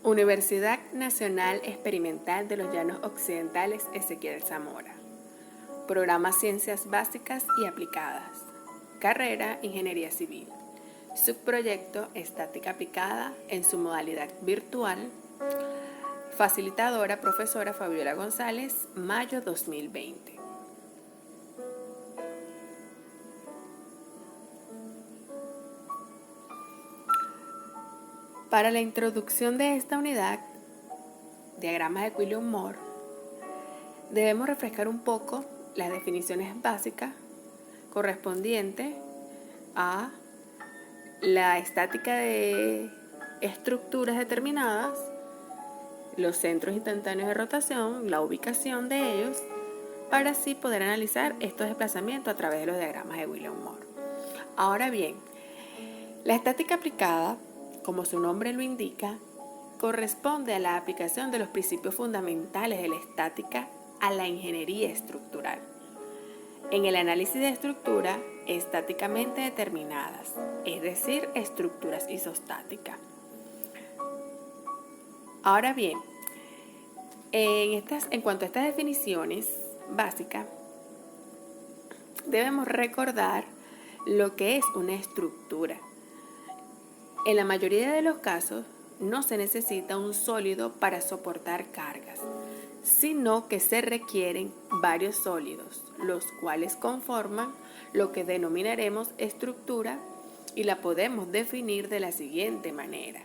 Universidad Nacional Experimental de los Llanos Occidentales Ezequiel Zamora. Programa Ciencias Básicas y Aplicadas. Carrera Ingeniería Civil. Subproyecto Estática Aplicada en su modalidad virtual. Facilitadora profesora Fabiola González, mayo 2020. Para la introducción de esta unidad, diagramas de Quilliam-Moore, debemos refrescar un poco las definiciones básicas correspondientes a la estática de estructuras determinadas, los centros instantáneos de rotación, la ubicación de ellos, para así poder analizar estos desplazamientos a través de los diagramas de Quilliam-Moore. Ahora bien, la estática aplicada, como su nombre lo indica, corresponde a la aplicación de los principios fundamentales de la estática a la ingeniería estructural. En el análisis de estructuras estáticamente determinadas, es decir, estructuras isostáticas. Ahora bien, en cuanto a estas definiciones básicas, debemos recordar lo que es una estructura. En la mayoría de los casos, no se necesita un sólido para soportar cargas, sino que se requieren varios sólidos, los cuales conforman lo que denominaremos estructura y la podemos definir de la siguiente manera.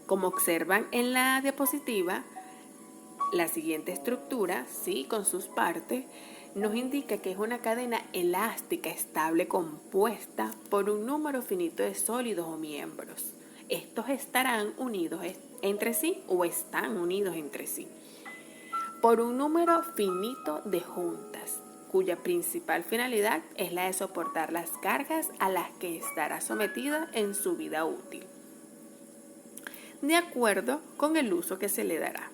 Como observan en la diapositiva, la siguiente estructura, ¿sí?, con sus partes, nos indica que es una cadena elástica estable compuesta por un número finito de sólidos o miembros. Estos estarán unidos entre sí o están unidos entre sí por un número finito de juntas, cuya principal finalidad es la de soportar las cargas a las que estará sometida en su vida útil, de acuerdo con el uso que se le dará.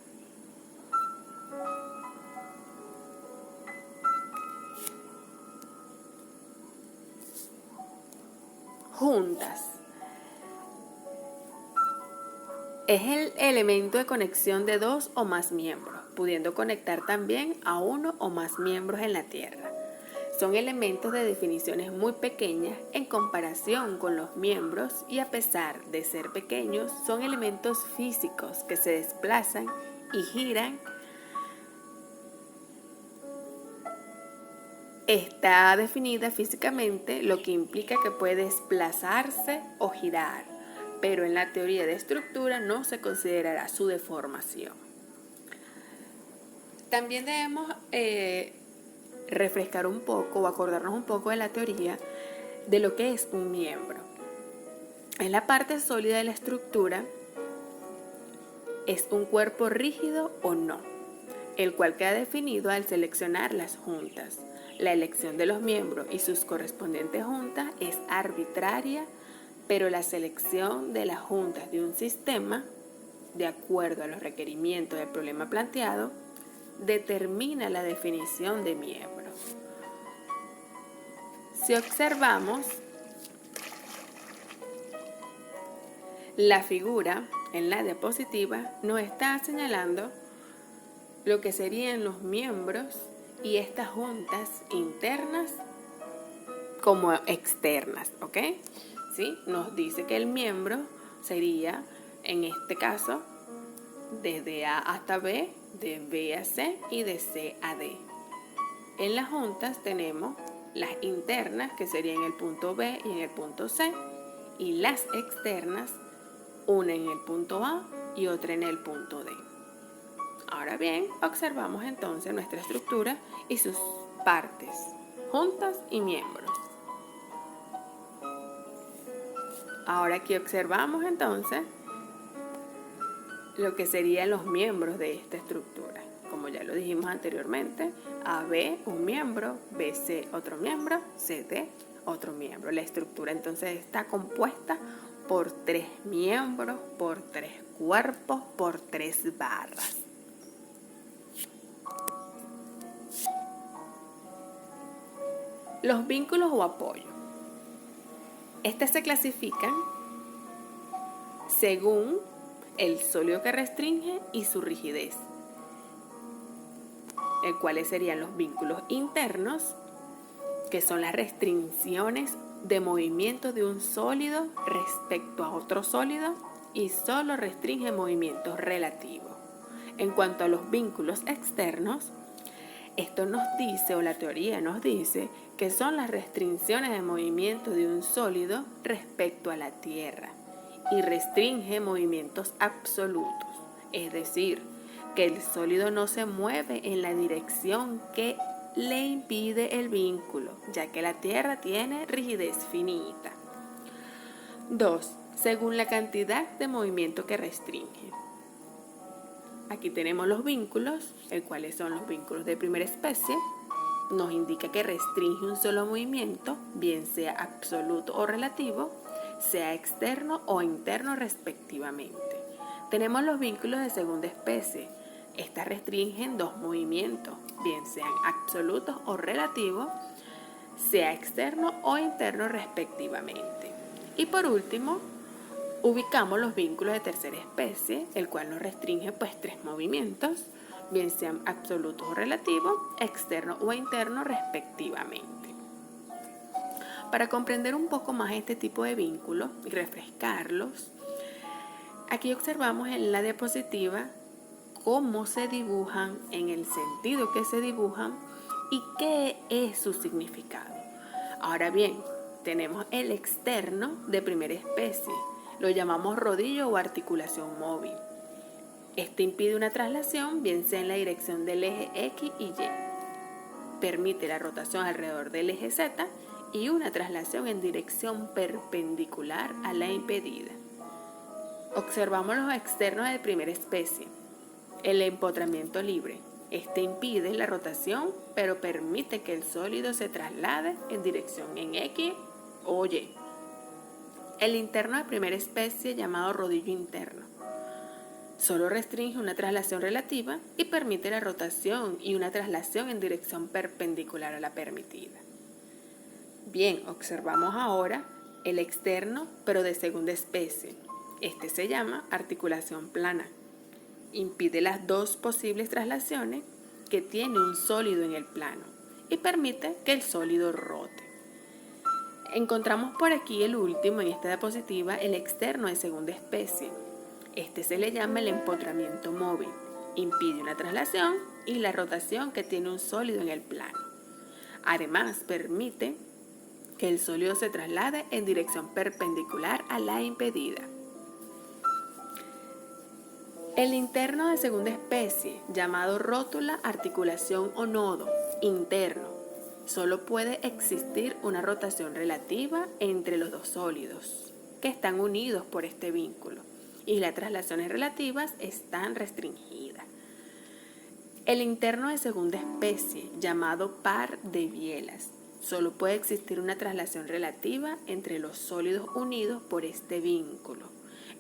Juntas. Es el elemento de conexión de dos o más miembros, pudiendo conectar también a uno o más miembros en la Tierra. Son elementos de definiciones muy pequeñas en comparación con los miembros y a pesar de ser pequeños, son elementos físicos que se desplazan y giran. Está definida físicamente, lo que implica que puede desplazarse o girar, pero en la teoría de estructura no se considerará su deformación. También debemos refrescar un poco o acordarnos un poco de la teoría de lo que es un miembro. En la parte sólida de la estructura es un cuerpo rígido o no, el cual queda definido al seleccionar las juntas. La elección de los miembros y sus correspondientes juntas es arbitraria, pero la selección de las juntas de un sistema, de acuerdo a los requerimientos del problema planteado, determina la definición de miembro. Si observamos la figura en la diapositiva, nos está señalando lo que serían los miembros y estas juntas internas como externas, ¿ok? ¿Sí? Nos dice que el miembro sería, en este caso, desde A hasta B, de B a C y de C a D. En las juntas tenemos las internas, que serían el punto B y en el punto C, y las externas, una en el punto A y otra en el punto D. Ahora bien, observamos entonces nuestra estructura y sus partes, juntas y miembros. Ahora aquí observamos entonces lo que serían los miembros de esta estructura. Como ya lo dijimos anteriormente, AB un miembro, BC otro miembro, CD otro miembro. La estructura entonces está compuesta por 3 miembros, por 3 cuerpos, por 3 barras. Los vínculos o apoyo. Estas se clasifican según el sólido que restringe y su rigidez, el cuales serían los vínculos internos, que son las restricciones de movimiento de un sólido respecto a otro sólido y solo restringe movimientos relativos. En cuanto a los vínculos externos, esto nos dice, o la teoría nos dice, que son las restricciones de movimiento de un sólido respecto a la Tierra y restringe movimientos absolutos, es decir, que el sólido no se mueve en la dirección que le impide el vínculo, ya que la Tierra tiene rigidez finita. 2. Según la cantidad de movimiento que restringe. Aquí tenemos los vínculos, el cuales son los vínculos de primera especie. Nos indica que restringe un solo movimiento, bien sea absoluto o relativo, sea externo o interno respectivamente. Tenemos los vínculos de segunda especie. Estas restringen dos movimientos, bien sean absolutos o relativos, sea externo o interno respectivamente. Y por último, ubicamos los vínculos de tercera especie, el cual nos restringe tres movimientos, bien sean absolutos o relativos, externo o interno respectivamente. Para comprender un poco más este tipo de vínculos y refrescarlos, aquí observamos en la diapositiva cómo se dibujan, en el sentido que se dibujan y qué es su significado. Ahora bien, tenemos el externo de primera especie, lo llamamos rodillo o articulación móvil. Este impide una traslación, bien sea en la dirección del eje X y Y. Permite la rotación alrededor del eje Z y una traslación en dirección perpendicular a la impedida. Observamos los externos de primera especie. El empotramiento libre. Este impide la rotación, pero permite que el sólido se traslade en dirección en X o Y. El interno de primera especie, llamado rodillo interno, solo restringe una traslación relativa y permite la rotación y una traslación en dirección perpendicular a la permitida. Bien, observamos ahora el externo, pero de segunda especie. Este se llama articulación plana. Impide las dos posibles traslaciones que tiene un sólido en el plano y permite que el sólido rote. Encontramos por aquí el último en esta diapositiva, el externo de segunda especie. Este se le llama el empotramiento móvil. Impide una traslación y la rotación que tiene un sólido en el plano. Además, permite que el sólido se traslade en dirección perpendicular a la impedida. El interno de segunda especie, llamado rótula, articulación o nodo interno, solo puede existir una rotación relativa entre los dos sólidos que están unidos por este vínculo y las traslaciones relativas están restringidas. El interno de segunda especie, llamado par de bielas, solo puede existir una traslación relativa entre los sólidos unidos por este vínculo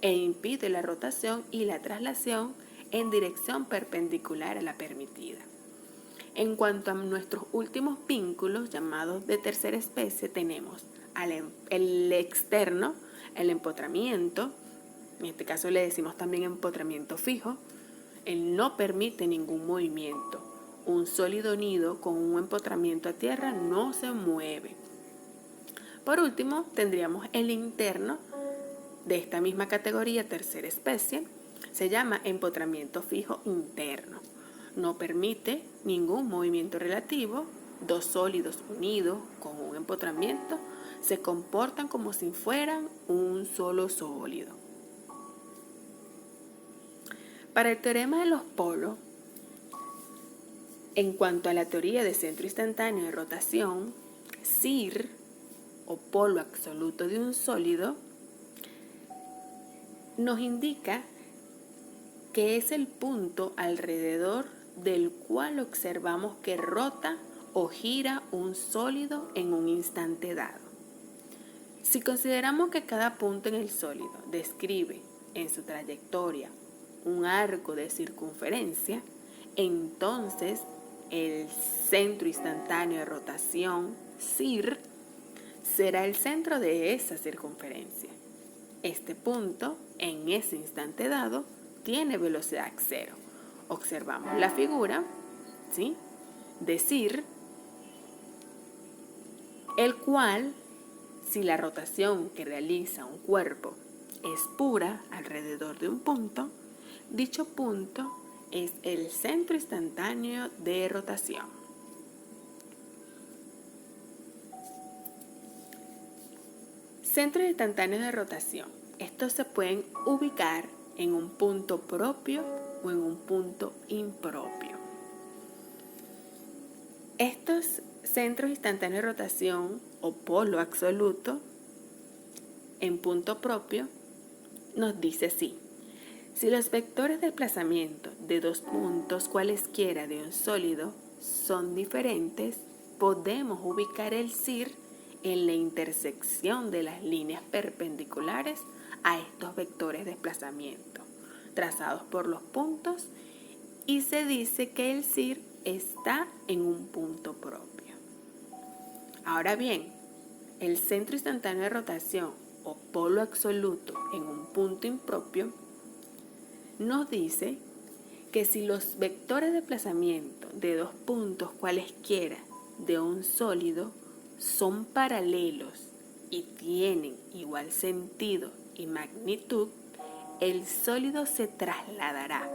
e impide la rotación y la traslación en dirección perpendicular a la permitida. En cuanto a nuestros últimos vínculos llamados de tercera especie, tenemos el externo, el empotramiento, en este caso le decimos también empotramiento fijo. Él no permite ningún movimiento. Un sólido unido con un empotramiento a tierra no se mueve. Por último, tendríamos el interno de esta misma categoría, tercera especie, se llama empotramiento fijo interno. No permite ningún movimiento relativo. Dos sólidos unidos con un empotramiento se comportan como si fueran un solo sólido. Para el teorema de los polos, en cuanto a la teoría de centro instantáneo de rotación, CIR, o polo absoluto de un sólido, nos indica que es el punto alrededor del cual observamos que rota o gira un sólido en un instante dado. Si consideramos que cada punto en el sólido describe en su trayectoria un arco de circunferencia, entonces el centro instantáneo de rotación, CIR, será el centro de esa circunferencia. Este punto, en ese instante dado, tiene velocidad cero. Observamos la figura, ¿sí? Decir, el cual, si la rotación que realiza un cuerpo es pura alrededor de un punto, dicho punto es el centro instantáneo de rotación. Centros instantáneos de rotación. Estos se pueden ubicar en un punto propio o en un punto impropio. Estos centros instantáneos de rotación o polo absoluto en punto propio nos dice así: si los vectores de desplazamiento de dos puntos cualesquiera de un sólido son diferentes, podemos ubicar el CIR en la intersección de las líneas perpendiculares a estos vectores de desplazamiento trazados por los puntos, y se dice que el CIR está en un punto propio. Ahora bien, el centro instantáneo de rotación o polo absoluto en un punto impropio nos dice que si los vectores de desplazamiento de dos puntos cualesquiera de un sólido son paralelos y tienen igual sentido y magnitud, el sólido se trasladará,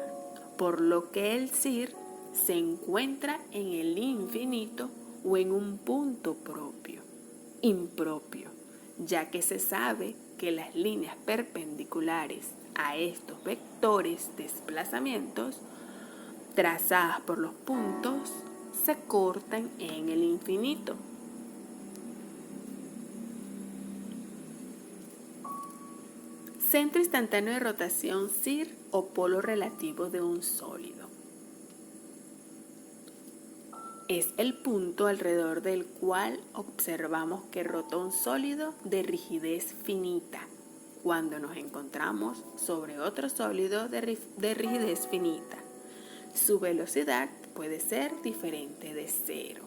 por lo que el CIR se encuentra en el infinito o en un punto impropio, ya que se sabe que las líneas perpendiculares a estos vectores de desplazamientos trazadas por los puntos se cortan en el infinito. Centro instantáneo de rotación CIR o polo relativo de un sólido. Es el punto alrededor del cual observamos que rota un sólido de rigidez finita cuando nos encontramos sobre otro sólido de rigidez finita. Su velocidad puede ser diferente de cero.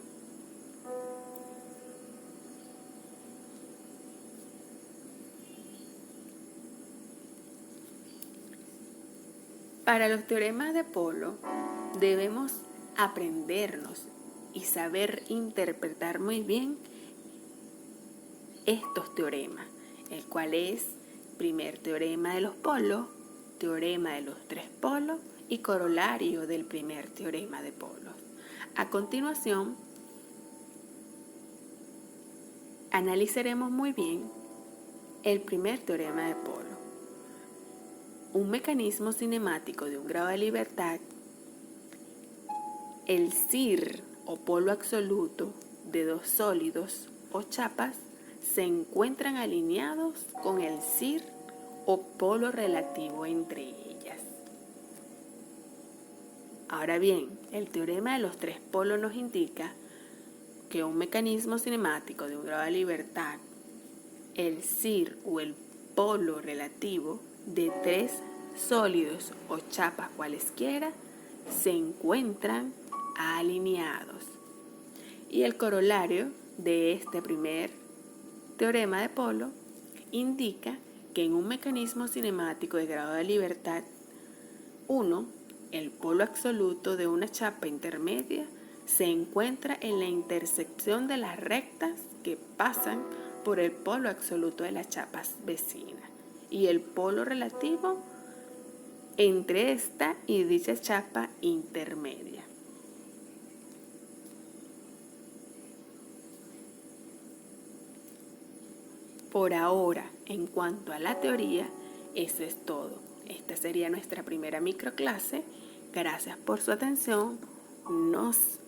Para los teoremas de polo debemos aprendernos y saber interpretar muy bien estos teoremas, el cual es primer teorema de los polos, teorema de los tres polos y corolario del primer teorema de polos. A continuación, analizaremos muy bien el primer teorema de polo. Un mecanismo cinemático de un grado de libertad, el CIR o polo absoluto de dos sólidos o chapas se encuentran alineados con el CIR o polo relativo entre ellas. Ahora bien, el teorema de los tres polos nos indica que un mecanismo cinemático de un grado de libertad, el CIR o el polo relativo de tres sólidos o chapas cualesquiera se encuentran alineados. Y el corolario de este primer teorema de polo indica que en un mecanismo cinemático de grado de libertad 1, el polo absoluto de una chapa intermedia se encuentra en la intersección de las rectas que pasan por el polo absoluto de las chapas vecinas y el polo relativo entre esta y dicha chapa intermedia. Por ahora, en cuanto a la teoría, eso es todo. Esta sería nuestra primera microclase. Gracias por su atención. Nos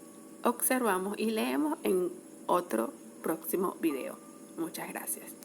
observamos y leemos en otro próximo video. Muchas gracias.